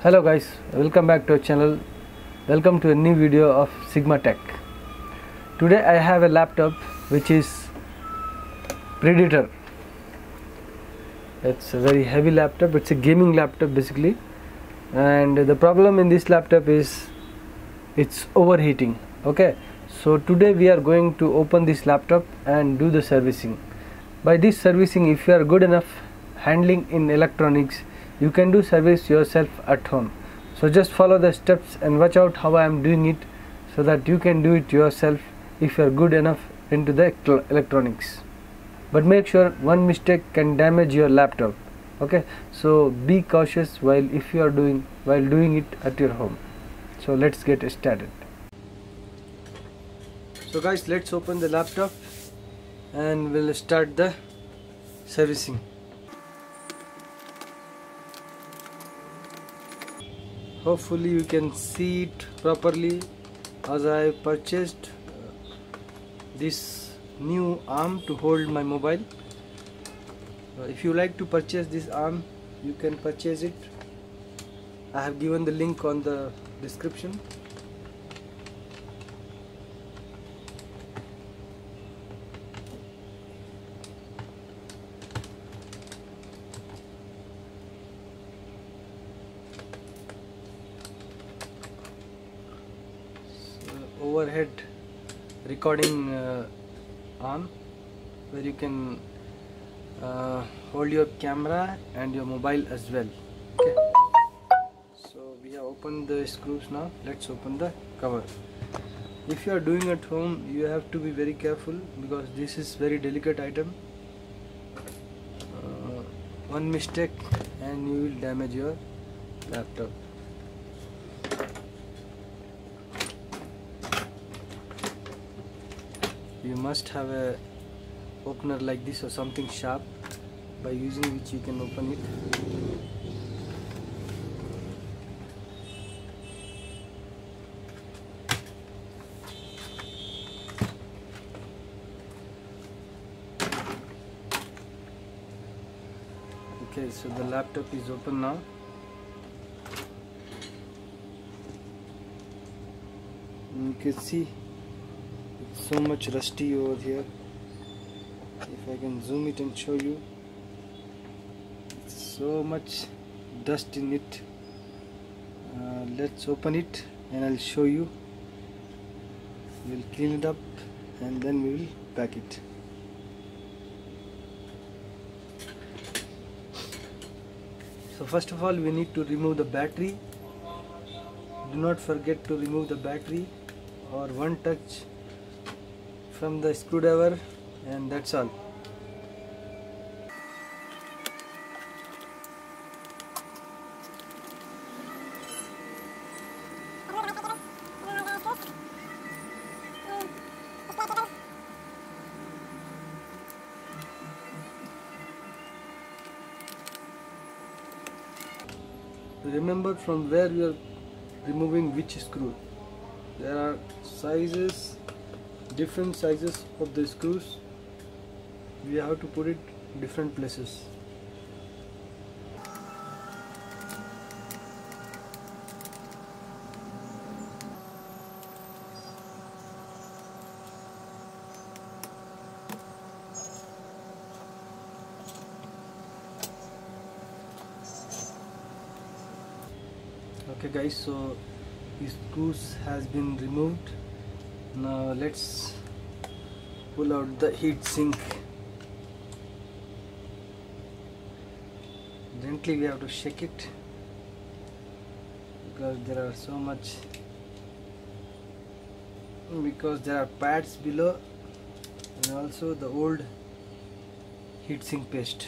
Hello guys, welcome back to our channel. Welcome to a new video of Sigma Tech. Today I have a laptop which is Predator. It's a very heavy laptop. It's a gaming laptop basically, and the problem in this laptop is it's overheating. Okay, so today we are going to open this laptop and do the servicing. By this servicing, if you are good enough handling in electronics, you can do service yourself at home. So just follow the steps and watch out how I am doing it, so that you can do it yourself if you are good enough into the electronics. But make sure one mistake can damage your laptop. Okay, so be cautious while doing it at your home. So let's get started. So guys, let's open the laptop and we'll start the servicing. Hopefully you can see it properly, as I purchased this new arm to hold my mobile. If you like to purchase this arm, you can purchase it. I have given the link on the description. Overhead recording arm, where you can hold your camera and your mobile as well. Okay, so we have opened the screws. Now let's open the cover. If you are doing at home, you have to be very careful because this is very delicate item. One mistake and you will damage your laptop. You must have a opener like this or something sharp, by using which you can open it. Okay, so the laptop is open now. You can see it's so much rusty over here. If I can zoom it and show you, it's so much dust in it. Let's open it and I'll show you. We'll clean it up and then we will pack it. So first of all, we need to remove the battery. Do not forget to remove the battery, or one touch from the screwdriver, and that's all. Remember from where you are removing which screw. There are sizes, different sizes of the screws. We have to put it different places. Okay guys, so the screws has been removed. Now let's pull out the heat sink. Gently we have to shake it, because there are pads below, and also the old heat sink paste.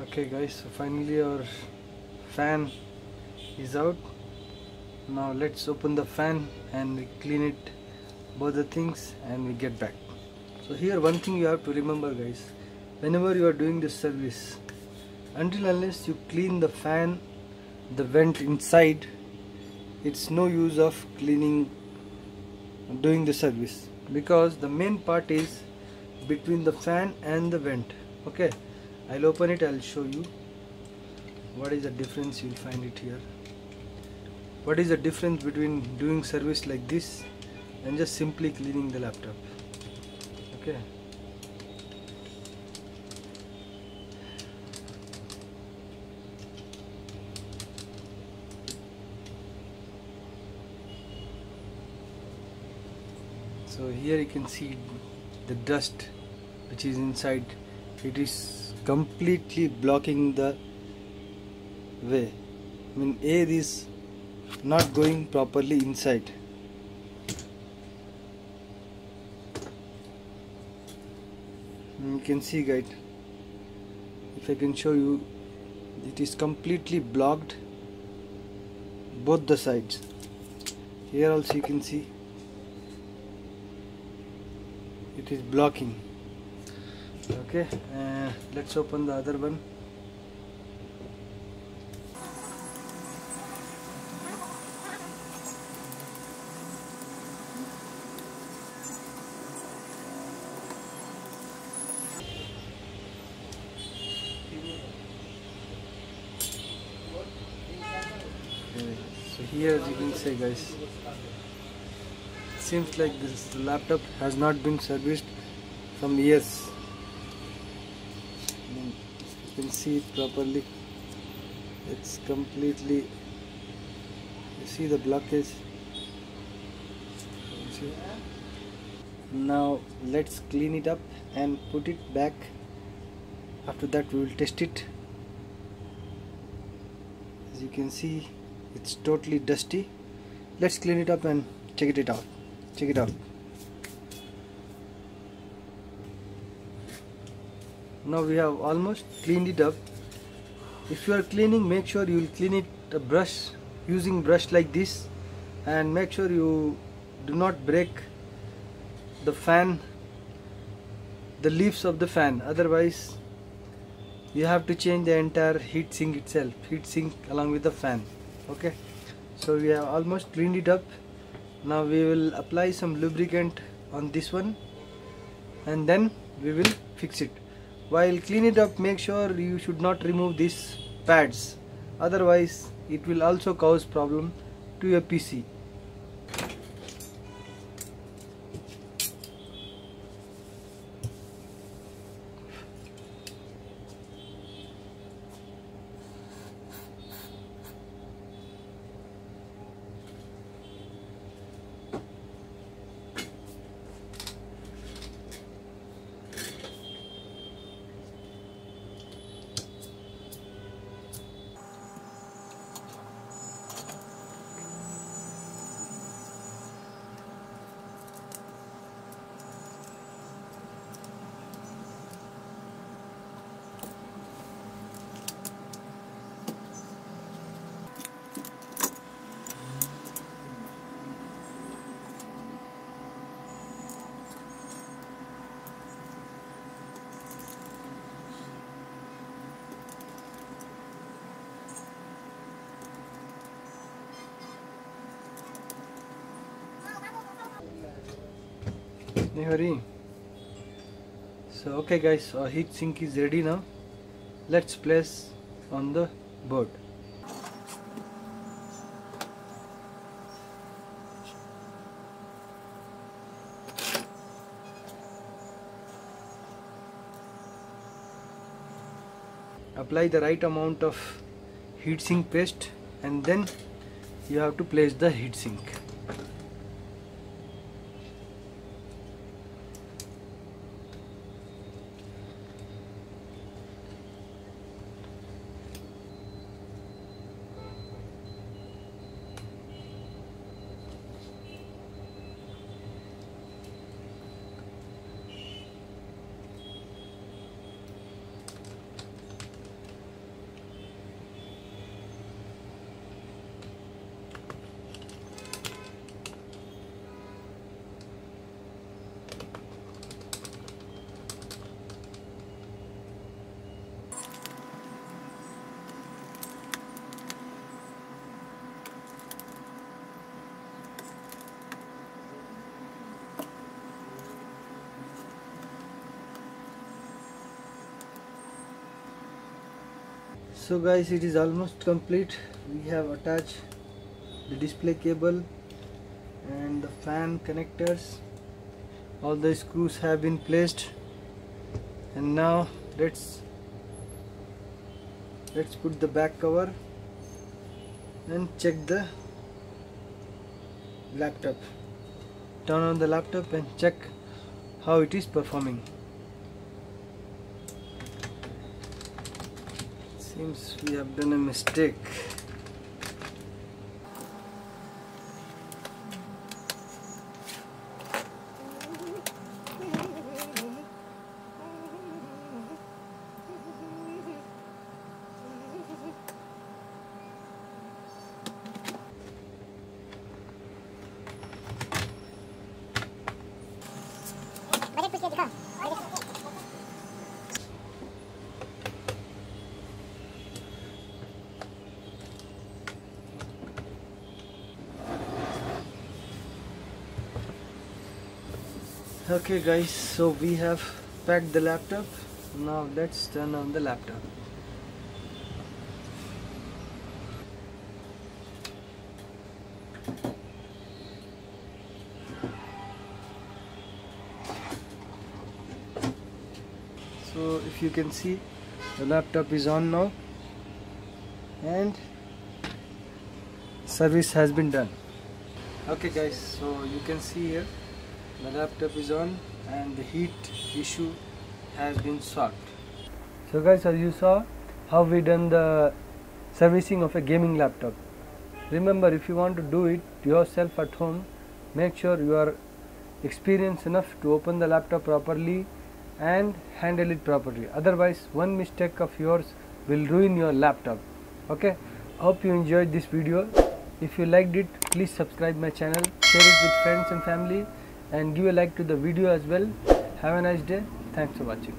Okay guys, so finally our fan is out. Now let's open the fan and we clean it, both the things, and we get back. So here one thing you have to remember guys, whenever you are doing this service, until unless you clean the fan, the vent inside, it's no use of cleaning, doing the service, because the main part is between the fan and the vent. Okay, I'll open it, I'll show you what is the difference. You'll find it here. What is the difference between doing service like this and just simply cleaning the laptop? Okay, so here you can see the dust which is inside. It is completely blocking the way. I mean, air is not going properly inside. You can see guys, if I can show you, it is completely blocked both the sides. Here also you can see it is blocking. Okay, let's open the other one. So here as you can see guys, seems like this laptop has not been serviced from years. You can see it properly. It's completely, you see the blockage. See? Now let's clean it up and put it back. After that we will test it. As you can see, it's totally dusty. Let's clean it up and check it out. Check it out. Now we have almost cleaned it up. If you are cleaning, make sure you will clean it a brush, using brush like this, and make sure you do not break the fan, the leaves of the fan, otherwise you have to change the entire heat sink itself, heat sink along with the fan. Okay, so we have almost cleaned it up. Now we will apply some lubricant on this one and then we will fix it. While clean it up, make sure you should not remove these pads, otherwise it will also cause problem to your PC. No hurry. So okay guys, our heat sink is ready now. Let's place on the board. Apply the right amount of heat sink paste and then you have to place the heat sink. So guys, it is almost complete. We have attached the display cable and the fan connectors. All the screws have been placed, and now let's put the back cover and check the laptop. Turn on the laptop and check how it is performing. Seems we have done a mistake. Okay guys, so we have packed the laptop. Now let's turn on the laptop. So if you can see, the laptop is on now and service has been done. Okay guys, so you can see here the laptop is on and the heat issue has been solved. So guys, as you saw how we done the servicing of a gaming laptop. Remember, if you want to do it yourself at home, make sure you are experienced enough to open the laptop properly and handle it properly. Otherwise, one mistake of yours will ruin your laptop. Okay, hope you enjoyed this video. If you liked it, please subscribe my channel, share it with friends and family, and give a like to the video as well. Have a nice day. Thanks for watching.